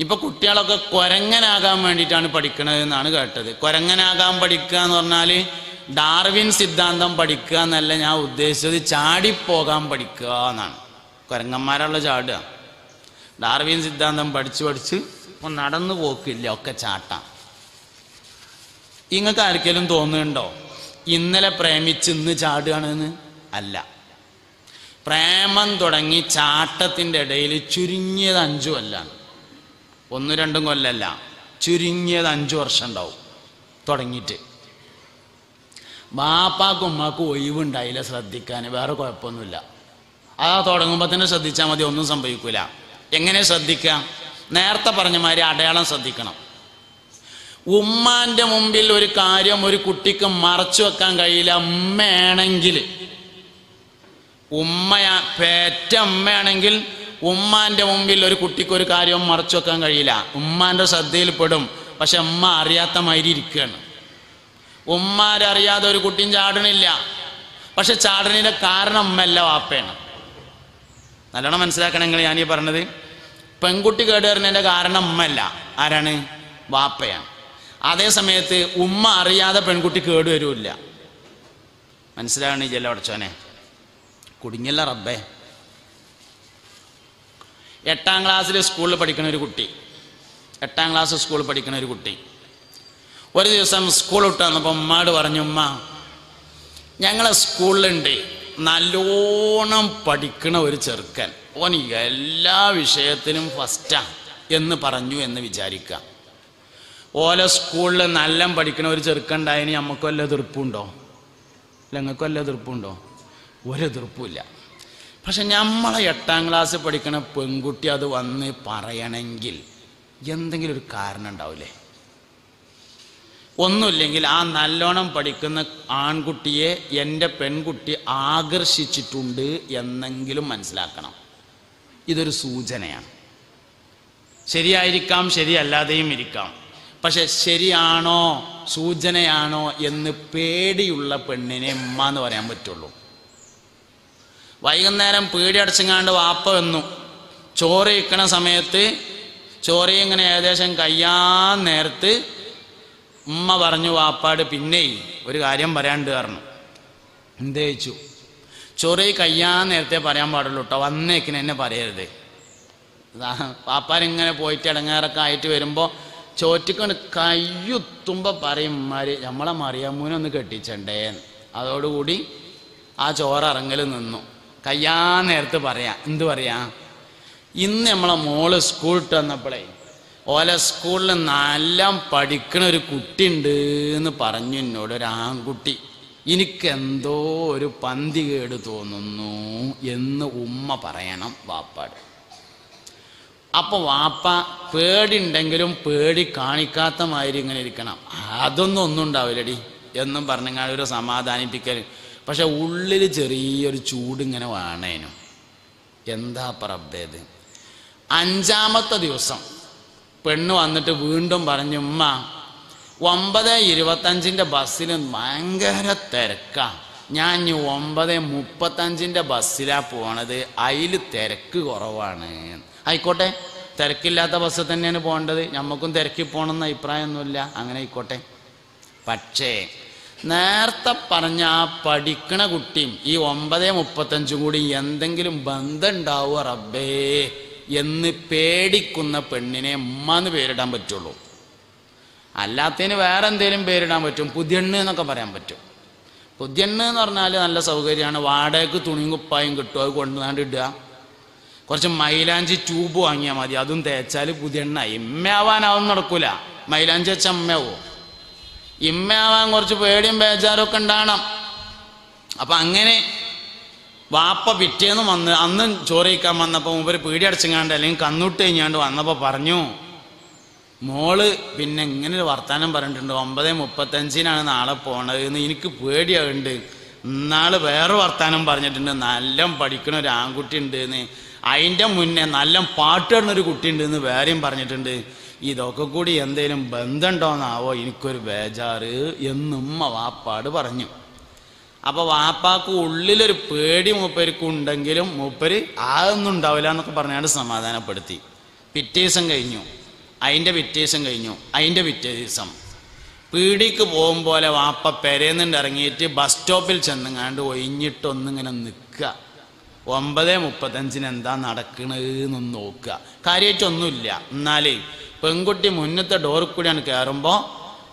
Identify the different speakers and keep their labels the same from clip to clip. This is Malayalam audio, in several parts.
Speaker 1: ഇപ്പോൾ കുട്ടികളൊക്കെ കുരങ്ങനാകാൻ വേണ്ടിയിട്ടാണ് പഠിക്കണത് എന്നാണ് കേട്ടത്. കുരങ്ങനാകാൻ പഠിക്കുക എന്ന് പറഞ്ഞാൽ ഡാർവിൻ സിദ്ധാന്തം പഠിക്കുക എന്നല്ല ഞാൻ ഉദ്ദേശിച്ചത്, ചാടിപ്പോകാൻ പഠിക്കുക എന്നാണ്. കുരങ്ങന്മാരുള്ള ചാടുക. ഡാർവിൻ സിദ്ധാന്തം പഠിച്ച് ഇപ്പം നടന്നു പോക്കില്ല, ഒക്കെ ചാട്ടാം. നിങ്ങൾക്ക് ആർക്കെങ്കിലും തോന്നുന്നുണ്ടോ ഇന്നലെ പ്രേമിച്ച് ഇന്ന് ചാടുകയാണെന്ന്? അല്ല. പ്രേമം തുടങ്ങി ചാട്ടത്തിൻ്റെ ഇടയിൽ ചുരുങ്ങിയത് 5 കൊല്ലാണ്, 1-2 കൊല്ലല്ല, ചുരുങ്ങിയത് 5 വർഷം ഉണ്ടാവും തുടങ്ങിയിട്ട്. ബാപ്പാക്കും ഉമ്മാക്കും ഒഴിവുണ്ടായില്ല ശ്രദ്ധിക്കാൻ, വേറെ കുഴപ്പമൊന്നുമില്ല. ആ തുടങ്ങുമ്പോൾ തന്നെ ശ്രദ്ധിച്ചാൽ മതി, ഒന്നും സംഭവിക്കില്ല. എങ്ങനെ ശ്രദ്ധിക്കുക? നേരത്തെ പറഞ്ഞ മാതിരി അടയാളം ശ്രദ്ധിക്കണം. ഉമ്മാൻ്റെ മുമ്പിൽ ഒരു കാര്യം ഒരു കുട്ടിക്ക് മറച്ചു വെക്കാൻ കഴിയില്ല. ഉമ്മയാണെങ്കിൽ, പേറ്റ ഉമ്മയാണെങ്കിൽ ഉമ്മാൻ്റെ മുമ്പിൽ ഒരു കുട്ടിക്ക് ഒരു കാര്യവും മറച്ചു വെക്കാൻ കഴിയില്ല. ഉമ്മാൻ്റെ ശ്രദ്ധയിൽപ്പെടും, പക്ഷെ ഉമ്മ അറിയാത്ത മാതിരി ഇരിക്കുകയാണ്. ഉമ്മാരറിയാതെ ഒരു കുട്ടിയും ചാടണില്ല, പക്ഷെ ചാടണിൻ്റെ കാരണം ഉമ്മയല്ല, വാപ്പയാണ്. നല്ലോണം മനസ്സിലാക്കണമെങ്കിൽ ഞാനീ പറഞ്ഞത്, പെൺകുട്ടി കേടുവരുന്നതിൻ്റെ കാരണം ഉമ്മയല്ല, ആരാണ്? വാപ്പയാണ്. അതേ സമയത്ത് ഉമ്മ അറിയാതെ പെൺകുട്ടി കേടുവരില്ല. മനസ്സിലാകണില്ല പഠിച്ചോനെ? കുടുങ്ങിയല്ല റബ്ബേ. 8ാം ക്ലാസ്സിൽ സ്കൂളിൽ പഠിക്കുന്ന ഒരു കുട്ടി, 8ാം ക്ലാസ് സ്കൂളിൽ പഠിക്കുന്ന ഒരു കുട്ടി ഒരു ദിവസം സ്കൂൾ വിട്ട് വന്നപ്പോൾ ഉമ്മാട് പറഞ്ഞു, ഉമ്മ ഞങ്ങളെ സ്കൂളിലുണ്ട് നല്ലോണം പഠിക്കണ ഒരു ചെറുക്കൻ, ഓൻ എല്ലാ വിഷയത്തിനും ഫസ്റ്റാ എന്ന് പറഞ്ഞു എന്ന് വിചാരിക്കുക. ഓല സ്കൂളിൽ നല്ല പഠിക്കണ ഒരു ചെറുക്കണ്ടായതിന് നമുക്ക് വല്ല എതിർപ്പുണ്ടോ? നിങ്ങൾക്ക് വല്ല എതിർപ്പുണ്ടോ? ഒരു എതിർപ്പുമില്ല. പക്ഷെ നമ്മളെ 8ാം ക്ലാസ് പഠിക്കണ പെൺകുട്ടി അത് വന്ന് പറയണമെങ്കിൽ എന്തെങ്കിലും ഒരു കാരണം ഉണ്ടാവില്ലേ? ഒന്നുമില്ലെങ്കിൽ ആ നല്ലോണം പഠിക്കുന്ന ആൺകുട്ടിയെ എൻ്റെ പെൺകുട്ടി ആകർഷിച്ചിട്ടുണ്ട് എന്നെങ്കിലും മനസ്സിലാക്കണം. ഇതൊരു സൂചനയാണ്. ശരിയായിരിക്കാം, ശരിയല്ലാതെയും ഇരിക്കാം. പക്ഷെ ശരിയാണോ സൂചനയാണോ എന്ന് പേടിയുള്ള പെണ്ണിനെ ഉമ്മ എന്ന് പറയാൻ പറ്റുള്ളൂ. വൈകുന്നേരം പീടി അടച്ചങ്ങാണ്ട് വാപ്പ വന്നു. ചോറ് ഇരിക്കണ സമയത്ത് ചോറ് ഇങ്ങനെ ഏകദേശം കഴിയാൻ നേരത്ത് ഉമ്മ പറഞ്ഞു വാപ്പാട്, പിന്നെ ഒരു കാര്യം പറയാണ്ട് പറഞ്ഞു. എന്തേ ചോദിച്ചു? ചോറ് കഴിയാൻ നേരത്തെ പറയാൻ പാടുള്ളൂ കേട്ടോ, വന്നേക്കിന് എന്നെ പറയരുത്. വാപ്പാരിങ്ങനെ പോയിട്ട് ഇടങ്ങേറൊക്കെ ആയിട്ട് വരുമ്പോൾ ചോറ്റിക്കൊണ്ട് കയ്യുത്തുമ്പോൾ പറയും, നമ്മളെ മറിയമ്മൂനൊന്ന് കെട്ടിച്ചണ്ടേന്ന്. അതോടുകൂടി ആ ചോറിറങ്ങൽ നിന്നു. കയ്യാൻ നേരത്ത് പറയാം. എന്ത് പറയാം? ഇന്ന് നമ്മളെ മോള് സ്കൂളിട്ട് വന്നപ്പോഴേ ഓല സ്കൂളിൽ നല്ല പഠിക്കണ ഒരു കുട്ടി ഉണ്ട് എന്ന് പറഞ്ഞു എന്നോട്, ഒരു ആൺകുട്ടി. എനിക്കെന്തോ ഒരു പന്തി കേട് തോന്നുന്നു എന്ന് ഉമ്മ പറയണം വാപ്പാട്. അപ്പോൾ വാപ്പ പേടിയുണ്ടെങ്കിലും പേടി കാണിക്കാത്ത മാതിരി ഇങ്ങനെ ഇരിക്കണം. ഒന്നും ഉണ്ടാവില്ലടി എന്നും പറഞ്ഞാൽ ഒരു സമാധാനിപ്പിക്കൽ. പക്ഷെ ഉള്ളിൽ ചെറിയൊരു ചൂടിങ്ങനെ വേണേനും. എന്താ റബ്ബേത്? 5ാമത്തെ ദിവസം പെണ്ണ് വന്നിട്ട് വീണ്ടും പറഞ്ഞു, ഉമ്മ 9:25 ബസ്സിൽ ഭയങ്കര തിരക്കാ, ഞാൻ ഇനി 9:35 ബസ്സിലാണ് പോണത്, അതിൽ തിരക്ക് കുറവാണ്. ആയിക്കോട്ടെ, തിരക്കില്ലാത്ത ബസ് തന്നെയാണ് പോകേണ്ടത്, നമുക്കും തിരക്കി പോകണമെന്ന് അഭിപ്രായമൊന്നുമില്ല, അങ്ങനെ ആയിക്കോട്ടെ. പക്ഷേ നേരത്തെ പറഞ്ഞ ആ പഠിക്കണ കുട്ടിയും ഈ 9:35 കൂടി എന്തെങ്കിലും ബന്ധം ഉണ്ടാവുക റബ്ബേ എന്ന് പേടിക്കുന്ന പെണ്ണിനെ ഉമ്മാന്ന് പേരിടാൻ പറ്റുള്ളൂ. അല്ലാത്തതിന് വേറെ എന്തെങ്കിലും പേരിടാൻ പറ്റും. പുതിയണ്ണ് എന്നൊക്കെ പറയാൻ പറ്റും. പുതിയണ്ണ് എന്ന് പറഞ്ഞാൽ നല്ല സൗകര്യമാണ്. വാടകയ്ക്ക് തുണിയും കുപ്പായും കിട്ടും, അത് കൊണ്ടുവന്നാണ്ട് ഇടുക. കുറച്ച് മൈലാഞ്ചി ട്യൂബ് വാങ്ങിയാൽ മതി, അതും തേച്ചാൽ പുതിയണ്ണായി. ഇമ്മയാവാനാവും നടക്കൂല. മൈലാഞ്ചി വെച്ച അമ്മയാവോ? ഇമ്മയാവാൻ കുറച്ച് പേടിയും ബേജാരൊക്കെ ഉണ്ടാകണം. അപ്പം അങ്ങനെ വാപ്പ പിറ്റേന്ന് വന്ന് അന്ന് ചോറ് കഴിക്കാൻ വന്നപ്പോൾ മൂപ്പര് പീടി അടച്ചങ്ങാണ്ട് അല്ലെങ്കിൽ കന്നൂട്ട് കഴിഞ്ഞാണ്ട് വന്നപ്പോൾ പറഞ്ഞു, മോള് പിന്നെ ഇങ്ങനെ ഒരു വർത്താനം പറഞ്ഞിട്ടുണ്ട്, 9:35 നാളെ പോണത് എന്ന്. എനിക്ക് പേടിയാവുന്നുണ്ട്. ഇന്നാൾ വേറെ വർത്താനം പറഞ്ഞിട്ടുണ്ട്, നല്ല പഠിക്കണ ഒരു ആൺകുട്ടി ഉണ്ട് എന്ന്. അതിൻ്റെ മുന്നേ നല്ല പാട്ട് പാടുന്നൊരു കുട്ടി ഉണ്ട് എന്ന് വേറെയും പറഞ്ഞിട്ടുണ്ട്. ഇതൊക്കെ കൂടി എന്തേലും ബന്ധമുണ്ടോന്നാവോ എനിക്കൊരു ബേജാറ് എന്നുമ്മ വാപ്പാട് പറഞ്ഞു. അപ്പോൾ വാപ്പാക്ക് ഉള്ളിലൊരു പേടി മൂപ്പർക്ക് ഉണ്ടെങ്കിലും മൂപ്പര് അതൊന്നും ഉണ്ടാവില്ല എന്നൊക്കെ പറഞ്ഞാണ്ട് സമാധാനപ്പെടുത്തി. പിറ്റേ ദിവസം കഴിഞ്ഞു. അതിൻ്റെ പിറ്റേ ദിവസം കഴിഞ്ഞു. അതിൻ്റെ പിറ്റേ ദിവസം പീടിക്ക് പോകും പോലെ വാപ്പ പെരേന്നിട്ട് ഇറങ്ങിയിട്ട് ബസ് സ്റ്റോപ്പിൽ ചെന്നങ്ങാണ്ട് ഒഴിഞ്ഞിട്ടൊന്നിങ്ങനെ നിൽക്കുക. 9:35 എന്താ നടക്കണതെന്നൊന്ന് നോക്കുക. കാര്യമായിട്ടൊന്നുമില്ല. എന്നാൽ പെൺകുട്ടി മുന്നത്തെ ഡോറിൽ കൂടിയാണ് കയറുമ്പോൾ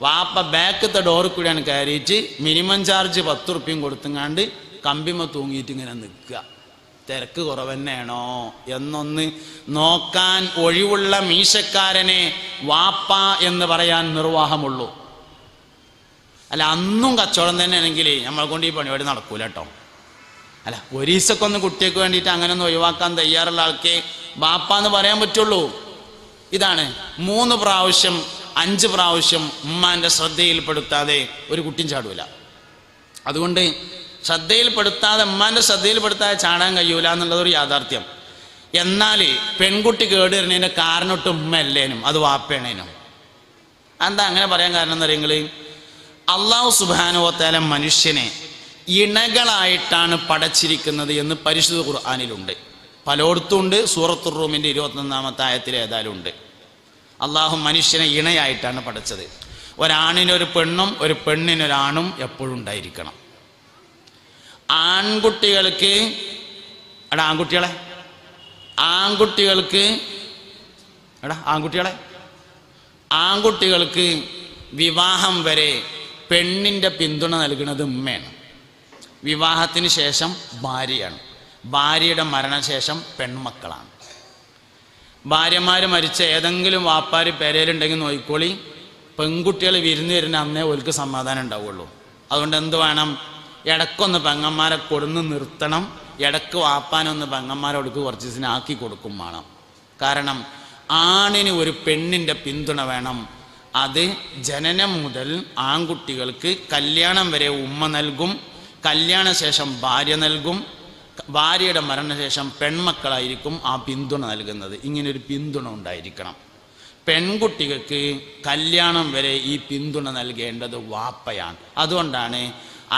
Speaker 1: വാപ്പ ബാക്കത്തെ ഡോറിൽ കൂടിയാണ് കയറിയിട്ട് മിനിമം ചാർജ് 10 ഉറുപ്പ്യം കൊടുത്തങ്ങാണ്ട് കമ്പിമ തൂങ്ങിയിട്ട് ഇങ്ങനെ നിൽക്കുക. തിരക്ക് കുറവന്നെയാണോ എന്നൊന്ന് നോക്കാൻ ഒഴിവുള്ള മീശക്കാരനെ വാപ്പ എന്ന് പറയാൻ നിർവാഹമുള്ളൂ. അല്ല, അന്നും കച്ചവടം തന്നെയാണെങ്കിൽ നമ്മളെ കൊണ്ട് ഈ പരിപാടി നടക്കൂല കേട്ടോ. അല്ല, ഒരു ദിവസമൊക്കെ ഒന്ന് കുട്ടികൾക്ക് വേണ്ടിയിട്ട് അങ്ങനെ ഒന്ന് ഒഴിവാക്കാൻ തയ്യാറുള്ള ആൾക്ക് ബാപ്പ എന്ന് പറയാൻ പറ്റുള്ളൂ. ഇതാണ് 3 പ്രാവശ്യം 5 പ്രാവശ്യം ഉമ്മാൻ്റെ ശ്രദ്ധയിൽപ്പെടുത്താതെ ഒരു കുട്ടിയും ചാടൂല. അതുകൊണ്ട് ശ്രദ്ധയിൽപ്പെടുത്താതെ ഉമ്മാൻ്റെ ശ്രദ്ധയിൽപ്പെടുത്താതെ ചാടാൻ കഴിയൂല എന്നുള്ളതൊരു യാഥാർത്ഥ്യം. എന്നാൽ പെൺകുട്ടി കേടുവരുന്നതിൻ്റെ കാരണമൊട്ട് ഉമ്മയല്ലേനും അത് വാപ്പേണേനും. എന്താ അങ്ങനെ പറയാൻ കാരണം എന്നറിയങ്ങൾ, അള്ളാഹു സുബ്ഹാനഹു വ തആല മനുഷ്യനെ ഇണകളായിട്ടാണ് പടച്ചിരിക്കുന്നത് എന്ന് പരിശുദ്ധ ഖുർആനിലുണ്ട്. പലയിടത്തും ഉണ്ട്. സൂറത്തുർ റൂമിൻ്റെ 21-ാമത്തെ ആയത്തിൽ ഏതായാലും ഉണ്ട്. അള്ളാഹു മനുഷ്യനെ ഇണയായിട്ടാണ് പടച്ചത്. ഒരാണിനൊരു പെണ്ണും ഒരു പെണ്ണിനൊരാണും എപ്പോഴും ഉണ്ടായിരിക്കണം. ആൺകുട്ടികൾക്ക് ആൺകുട്ടികൾക്ക് വിവാഹം വരെ പെണ്ണിൻ്റെ പിന്തുണ നൽകുന്നത് ഉമ്മയാണ്. വിവാഹത്തിന് ശേഷം ഭാര്യയാണ്. ഭാര്യയുടെ മരണശേഷം പെൺമക്കളാണ്. ഭാര്യമാർ മരിച്ച ഏതെങ്കിലും വാപ്പാർ പെരയിലുണ്ടെങ്കിൽ നോക്കിക്കോളി, പെൺകുട്ടികൾ വിരുന്ന് വരുന്ന അന്നേ ഓൽക്ക് സമാധാനം ഉണ്ടാവുള്ളൂ. അതുകൊണ്ട് എന്ത് വേണം, ഇടക്കൊന്ന് പെങ്ങന്മാരെ കൊടുന്ന് നിർത്തണം. ഇടക്ക് വാപ്പാനൊന്ന് പെങ്ങന്മാരോടക്ക് കുറച്ച് ദിവസം ആക്കി കൊടുക്കും വേണം. കാരണം ആണിന് ഒരു പെണ്ണിൻ്റെ പിന്തുണ വേണം. അത് ജനനം മുതൽ ആൺകുട്ടികൾക്ക് കല്യാണം വരെ ഉമ്മ നൽകും. കല്യാണശേഷം ഭാര്യ നൽകും. ഭാര്യയുടെ മരണശേഷം പെൺമക്കളായിരിക്കും ആ പിന്തുണ നൽകുന്നത്. ഇങ്ങനൊരു പിന്തുണ ഉണ്ടായിരിക്കണം. പെൺകുട്ടികൾക്ക് കല്യാണം വരെ ഈ പിന്തുണ നൽകേണ്ടത് വാപ്പയാണ്. അതുകൊണ്ടാണ്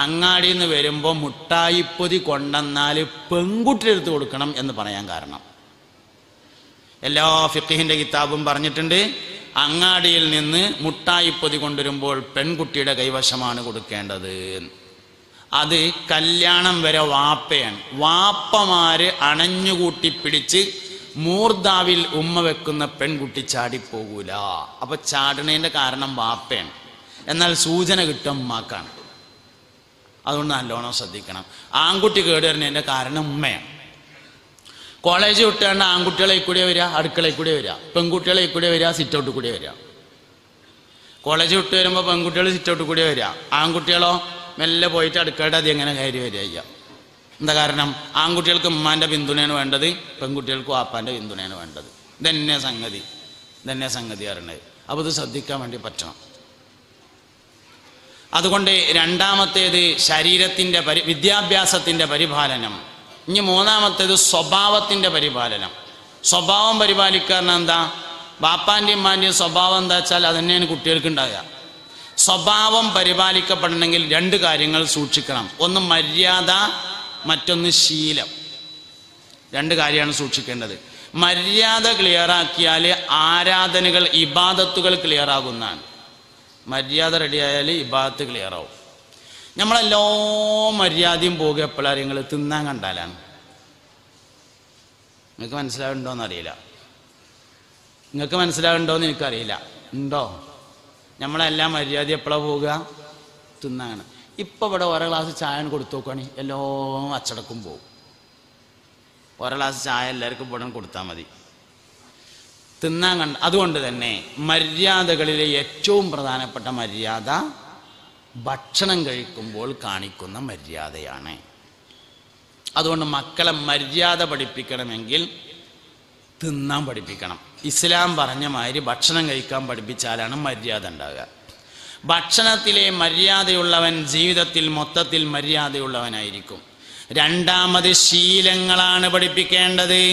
Speaker 1: അങ്ങാടിയിൽ നിന്ന് വരുമ്പോൾ മുട്ടായിപ്പൊതി കൊണ്ടെന്നാൽ പെൺകുട്ടിയുടെ അടുത്ത് കൊടുക്കണം എന്ന് പറയാൻ കാരണം. എല്ലാ ഫിഖിന്റെ കിതാബും പറഞ്ഞിട്ടുണ്ട്, അങ്ങാടിയിൽ നിന്ന് മുട്ടായിപ്പൊതി കൊണ്ടുവരുമ്പോൾ പെൺകുട്ടിയുടെ കൈവശമാണ് കൊടുക്കേണ്ടത്. അത് കല്യാണം വരെ വാപ്പയാണ്. വാപ്പമാര് അണഞ്ഞുകൂട്ടി പിടിച്ച് മൂർദാവിൽ ഉമ്മ വെക്കുന്ന പെൺകുട്ടി ചാടിപ്പോകൂല. അപ്പൊ ചാടണേന്റെ കാരണം വാപ്പയാണ്. എന്നാൽ സൂചന കിട്ടും ഉമ്മാക്കാണ്. അതുകൊണ്ട് നല്ലോണം ശ്രദ്ധിക്കണം. ആൺകുട്ടി കേടുവരുന്നതിൻ്റെ കാരണം ഉമ്മയാണ്. കോളേജ് വിട്ടാണ്ട് ആൺകുട്ടികളെ കൂടെ വരിക, അടുക്കളയിൽ കൂടെ വരിക. പെൺകുട്ടികളെ കൂടെ വരിക, സിറ്റൗട്ടിൽ കൂടെ വരിക. കോളേജ് വിട്ട് വരുമ്പോൾ പെൺകുട്ടികൾ സിറ്റൗട്ടിൽ കൂടെ വരിക, ആൺകുട്ടികളോ മെല്ലെ പോയിട്ട് അടുക്കളയുടെ അത് എങ്ങനെ കയറി വരിക ചെയ്യുക. എന്താ കാരണം? ആൺകുട്ടികൾക്ക് ഉമ്മാൻ്റെ പിന്തുണയാണ് വേണ്ടത്, പെൺകുട്ടികൾക്ക് വാപ്പാൻ്റെ പിന്തുണയാണ് വേണ്ടത്. ഇതന്നെ സംഗതി അറിയണത്. അപ്പോൾ ഇത് ശ്രദ്ധിക്കാൻ വേണ്ടി പറ്റണം. അതുകൊണ്ട് രണ്ടാമത്തേത് ശരീരത്തിൻ്റെ വിദ്യാഭ്യാസത്തിൻ്റെ പരിപാലനം. ഇനി മൂന്നാമത്തേത് സ്വഭാവത്തിൻ്റെ പരിപാലനം. സ്വഭാവം പരിപാലിക്കാരണം എന്താ? ബാപ്പാൻ്റെയും ഉമ്മാൻ്റെയും സ്വഭാവം എന്താ വെച്ചാൽ അതന്നെയാണ് കുട്ടികൾക്ക് ഉണ്ടാകുക. സ്വഭാവം പരിപാലിക്കപ്പെടണമെങ്കിൽ 2 കാര്യങ്ങൾ സൂക്ഷിക്കണം. ഒന്ന് മര്യാദ, മറ്റൊന്ന് ശീലം. 2 കാര്യമാണ് സൂക്ഷിക്കേണ്ടത്. മര്യാദ ക്ലിയറാക്കിയാൽ ആരാധനകൾ, ഇബാദത്തുകൾ ക്ലിയറാകുന്നതാണ്. മര്യാദ റെഡിയായാൽ ഇബാദത്ത് ക്ലിയറാവും. നമ്മളെല്ലോ മര്യാദയും പോകുക എപ്പോഴാണ്? നിങ്ങൾ തിന്നാൻ കണ്ടാലാണ്. നിങ്ങൾക്ക് മനസ്സിലാവുന്നുണ്ടോയെന്ന് അറിയില്ല. നിങ്ങൾക്ക് മനസ്സിലാവുന്നുണ്ടോയെന്ന് എനിക്കറിയില്ല. ഉണ്ടോ? നമ്മളെല്ലാം മര്യാദ എപ്പോഴാണ് പോവുക? തിന്നാണ്. ഇപ്പം ഇവിടെ ഓരോ ഗ്ലാസ് ചായ കൊടുത്തു നോക്കുകയാണെങ്കിൽ എല്ലാം അച്ചടക്കും പോകും. ഓരോ ഗ്ലാസ് ചായ എല്ലാവർക്കും ഇവിടെ കൊടുത്താൽ മതി. തിന്നാൻ കണ്ട. അതുകൊണ്ട് തന്നെ മര്യാദകളിലെ ഏറ്റവും പ്രധാനപ്പെട്ട മര്യാദ ഭക്ഷണം കഴിക്കുമ്പോൾ കാണിക്കുന്ന മര്യാദയാണ്. അതുകൊണ്ട് മക്കളെ മര്യാദ പഠിപ്പിക്കണമെങ്കിൽ തിന്നാൻ പഠിപ്പിക്കണം. ഇസ്ലാം പറഞ്ഞ മാതിരി ഭക്ഷണം കഴിക്കാൻ പഠിപ്പിച്ചാലാണ് മര്യാദ ഉണ്ടാകുക. ഭക്ഷണത്തിലെ മര്യാദയുള്ളവൻ ജീവിതത്തിൽ മൊത്തത്തിൽ മര്യാദയുള്ളവനായിരിക്കും. രണ്ടാമത് ശീലങ്ങളാണ് പഠിപ്പിക്കേണ്ടത്.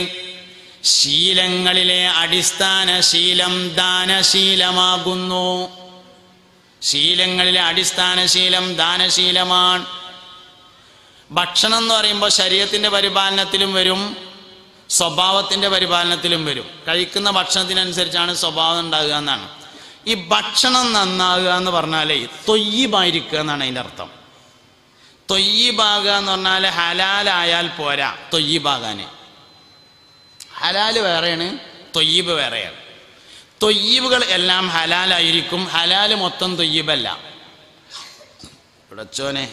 Speaker 1: ശീലങ്ങളിലെ അടിസ്ഥാന ശീലം ദാനശീലമാകുന്നു. ശീലങ്ങളിലെ അടിസ്ഥാന ശീലം ദാനശീലമാണ്. ഭക്ഷണം എന്ന് പറയുമ്പോൾ ശരീരത്തിൻ്റെ പരിപാലനത്തിലും വരും, സ്വഭാവത്തിൻ്റെ പരിപാലനത്തിലും വരും. കഴിക്കുന്ന ഭക്ഷണത്തിനനുസരിച്ചാണ് സ്വഭാവം ഉണ്ടാകുക എന്നാണ്. ഈ ഭക്ഷണം നന്നാകുക എന്ന് പറഞ്ഞാലേ തൊയ്യിബായിരിക്കുക എന്നാണ് അതിൻ്റെ അർത്ഥം. തൊയ്യിബാകുക എന്ന് പറഞ്ഞാൽ ഹലാലായാൽ പോരാ തൊയ്യിബാകാൻ. ഹലാൽ വേറെയാണ്, തൊയ്യിബ് വേറെയാണ്. തൊയ്യിബുകൾ എല്ലാം ഹലാലായിരിക്കും, ഹലാല് മൊത്തം തൊയ്യിബല്ല. ഇടച്ചോനെ,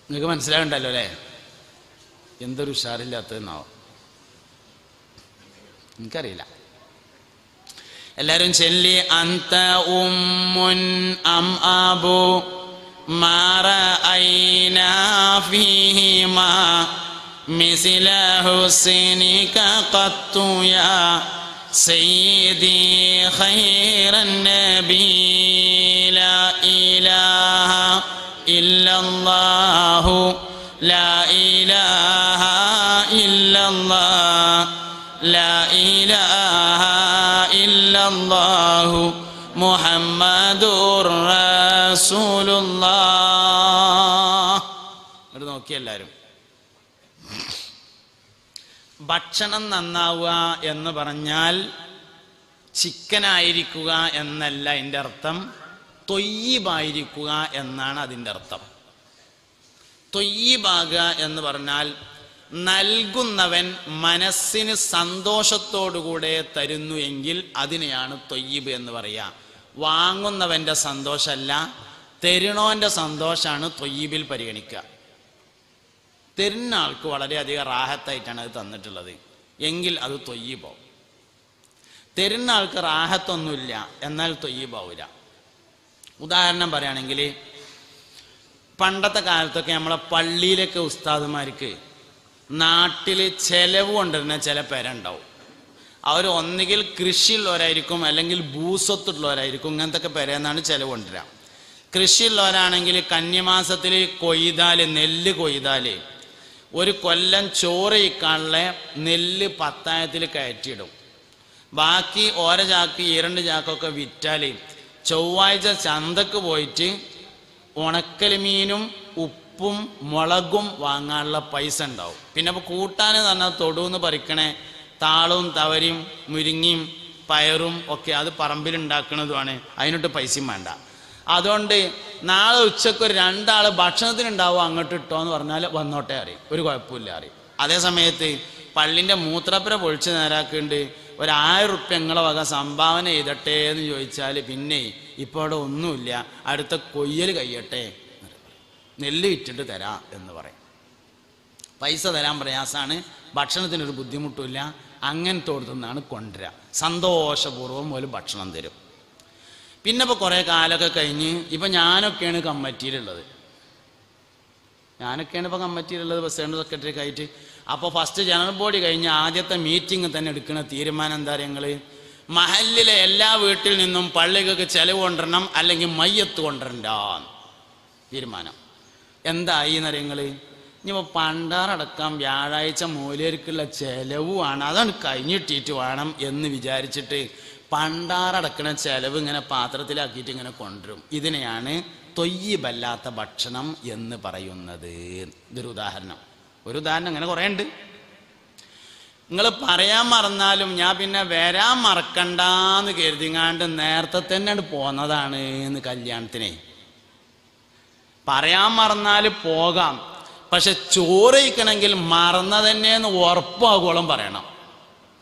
Speaker 1: നിങ്ങൾക്ക് മനസ്സിലാകണ്ടല്ലോ അല്ലേ? എന്തൊരു ഉഷാറില്ലാത്തതെന്നാവും എനിക്കറിയില്ല. എല്ലാവരും ചൊല്ലി അന്ത ഉമ്മുൻ അം അബു മാ റഅയ്നാ ഫീഹിമാ മിസ്ല ഹുസ്നിക ഖത്തു യാ സയ്യിദി ഖൈറൻ നബി ലാ ഇലാഹ ഇല്ലല്ലാഹു ലാ ഇലാഹ ഇല്ലല്ലാഹ് ലാ ഇലാഹ ഇല്ലല്ലാഹു മുഹമ്മദുർ റസൂലുള്ളാഹ്. ഇവിടെ നോക്കി എല്ലാവരും. ഭക്ഷണം നന്നാവുക എന്ന് പറഞ്ഞാൽ ചിക്കനായിരിക്കുക എന്നല്ല അതിൻ്റെ അർത്ഥം, തൊയ്യിബായിരിക്കുക എന്നാണ് അതിൻ്റെ അർത്ഥം. തൊയ്യിബാകുക എന്ന് പറഞ്ഞാൽ നൽകുന്നവൻ മനസ്സിന് സന്തോഷത്തോടുകൂടെ തരുന്നു എങ്കിൽ അതിനെയാണ് തൊയ്യിബ് എന്ന് പറയുക. വാങ്ങുന്നവൻ്റെ സന്തോഷമല്ല, തരുണോൻ്റെ സന്തോഷമാണ് തൊയ്യിബിൽ പരിഗണിക്കുക. തരുന്ന ആൾക്ക് വളരെയധികം റാഹത്തായിട്ടാണ് അത് തന്നിട്ടുള്ളത് എങ്കിൽ അത് തൊയ്യിബോ. തരുന്ന ആൾക്ക് റാഹത്തൊന്നുമില്ല എന്നാൽ തൊയ്യിബാവില്ല. ഉദാഹരണം പറയുകയാണെങ്കിൽ, പണ്ടത്തെ കാലത്തൊക്കെ നമ്മളെ പള്ളിയിലൊക്കെ ഉസ്താദുമാർക്ക് നാട്ടിൽ ചെലവ് കൊണ്ടിരുന്ന ചില പേരുണ്ടാവും. അവർ ഒന്നുകിൽ കൃഷിയുള്ളവരായിരിക്കും അല്ലെങ്കിൽ ഭൂസ്വത്തുള്ളവരായിരിക്കും. ഇങ്ങനത്തെ പേരെന്നാണ് ചെലവ് കൊണ്ടുവരിക. കൃഷിയുള്ളവരാണെങ്കിൽ കന്നിമാസത്തിൽ കൊയ്താൽ, നെല്ല് കൊയ്താൽ ഒരു കൊല്ലം ചോറ് ഇക്കാനുള്ള നെല്ല് പത്തായത്തിൽ കയറ്റിയിടും. ബാക്കി ഓരോ ചാക്ക് 2 ചാക്കൊക്കെ വിറ്റാൽ ചൊവ്വാഴ്ച ചന്തക്ക് പോയിട്ട് ഉണക്കൽ മീനും ഉപ്പും മുളകും വാങ്ങാനുള്ള പൈസ ഉണ്ടാവും. പിന്നെ ഇപ്പോൾ കൂട്ടാൻ പറഞ്ഞാൽ തൊടുന്ന് പറിക്കണേ താളവും തവരിയും മുരിങ്ങയും പയറും ഒക്കെ അത് പറമ്പിലുണ്ടാക്കുന്നതുമാണ്, അതിനൊട്ട് പൈസയും വേണ്ട. അതുകൊണ്ട് നാളെ ഉച്ചക്ക് ഒരു 2 ആൾ ഭക്ഷണത്തിനുണ്ടാവും, അങ്ങോട്ട് ഇട്ടോ എന്ന് പറഞ്ഞാൽ വന്നോട്ടെ അറിയും, ഒരു കുഴപ്പമില്ല അറിയും. അതേ സമയത്ത് പള്ളിൻ്റെ മൂത്രപ്പുര പൊളിച്ച് നേരാക്കുന്നുണ്ട്, ഒരു 1000 റുപ്യ നിങ്ങളെ വക സംഭാവന ചെയ്തട്ടെ എന്ന് ചോദിച്ചാൽ പിന്നെ ഇപ്പോൾ അവിടെ ഒന്നുമില്ല, അടുത്ത കൊയ്യൽ കഴിയട്ടെ, നെല്ല് വിറ്റിട്ട് തരാം എന്ന് പറയും. പൈസ തരാൻ പ്രയാസമാണ്, ഭക്ഷണത്തിനൊരു ബുദ്ധിമുട്ടില്ല, അങ്ങനത്തെ നിന്നാണ് കൊണ്ടുവരിക. സന്തോഷപൂർവ്വം പോലും ഭക്ഷണം തരും. പിന്നെ ഇപ്പോൾ കുറേ കാലമൊക്കെ കഴിഞ്ഞ് ഇപ്പം ഞാനൊക്കെയാണ് കമ്മിറ്റിയിലുള്ളത്. ഇപ്പോൾ പ്രസിഡന്റ് സെക്രട്ടറി ഒക്കെ ആയിട്ട്. അപ്പോൾ ഫസ്റ്റ് ജനറൽ ബോഡി കഴിഞ്ഞ് ആദ്യത്തെ മീറ്റിംഗ് തന്നെ എടുക്കുന്ന തീരുമാനം എന്താ പറയുക, മഹല്ലിലെ എല്ലാ വീട്ടിൽ നിന്നും പള്ളികൾക്ക് ചെലവ് കൊണ്ടുവരണം, അല്ലെങ്കിൽ മയ്യത്ത് കൊണ്ടുവരണ്ട തീരുമാനം. എന്തായി എന്നറിയങ്ങൾ, ഇനിയിപ്പോൾ പണ്ടാറടക്കം വ്യാഴാഴ്ച മൂലർക്കുള്ള ചെലവുമാണ്, അതാണ് കഴിഞ്ഞിട്ടിട്ട് വേണം എന്ന് വിചാരിച്ചിട്ട് പണ്ടാറടക്കണ ചെലവ് ഇങ്ങനെ പാത്രത്തിലാക്കിയിട്ട് ഇങ്ങനെ കൊണ്ടുവരും. ഇതിനെയാണ് തൊയ്യിബല്ലാത്ത ഭക്ഷണം എന്ന് പറയുന്നത്. ഇതൊരു ഉദാഹരണം. ഒരു ഉദാഹരണം അങ്ങനെ കുറേ ഉണ്ട്. നിങ്ങൾ പറയാൻ മറന്നാലും ഞാൻ പിന്നെ വരാൻ മറക്കണ്ടെന്ന് കരുതിങ്ങാണ്ട് നേരത്തെ തന്നെ പോന്നതാണ് എന്ന് കല്യാണത്തിനെ. പറയാൻ മറന്നാൽ പോകാം, പക്ഷെ ചോറ് കഴിക്കണമെങ്കിൽ മറന്ന തന്നെയെന്ന് ഉറപ്പാകോളം പറയണം,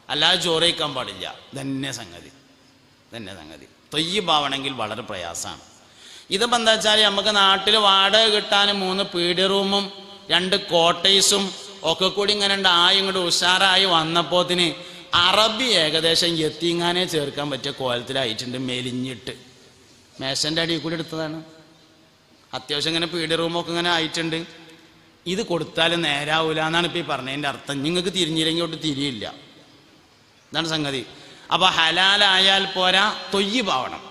Speaker 1: അല്ലാതെ ചോറ് കഴിക്കാൻ പാടില്ല. തന്നെ സംഗതി തൊയ്യിബാവണമെങ്കിൽ വളരെ പ്രയാസമാണ്. ഇതിപ്പോൾ എന്താ വെച്ചാൽ നമുക്ക് നാട്ടിൽ വാടക കിട്ടാൻ 3 പീഡി റൂമും 2 കോട്ടേഴ്സും ഒക്കെ കൂടി ഇങ്ങനെ ഇങ്ങോട്ട് ഉഷാറായി വന്നപ്പോത്തിന് അറബി ഏകദേശം എത്തിങ്ങാനെ ചേർക്കാൻ പറ്റിയ കോലത്തിലായിട്ടുണ്ട്. മെലിഞ്ഞിട്ട് മേശൻ്റെ അടിയിൽ കൂടി എടുത്തതാണ്. അത്യാവശ്യം ഇങ്ങനെ പീഡി റൂമൊക്കെ ഇങ്ങനെ ആയിട്ടുണ്ട്. ഇത് കൊടുത്താൽ നേരാവൂല എന്നാണ് ഇപ്പോൾ ഈ പറഞ്ഞതിൻ്റെ അർത്ഥം. നിങ്ങൾക്ക് തിരിഞ്ഞില്ലെങ്കിൽ ഒട്ട് തിരിയില്ല, ഇതാണ് സംഗതി. അപ്പോൾ ഹലാലായാൽ പോരാ, തൊയ്യിബാവണം.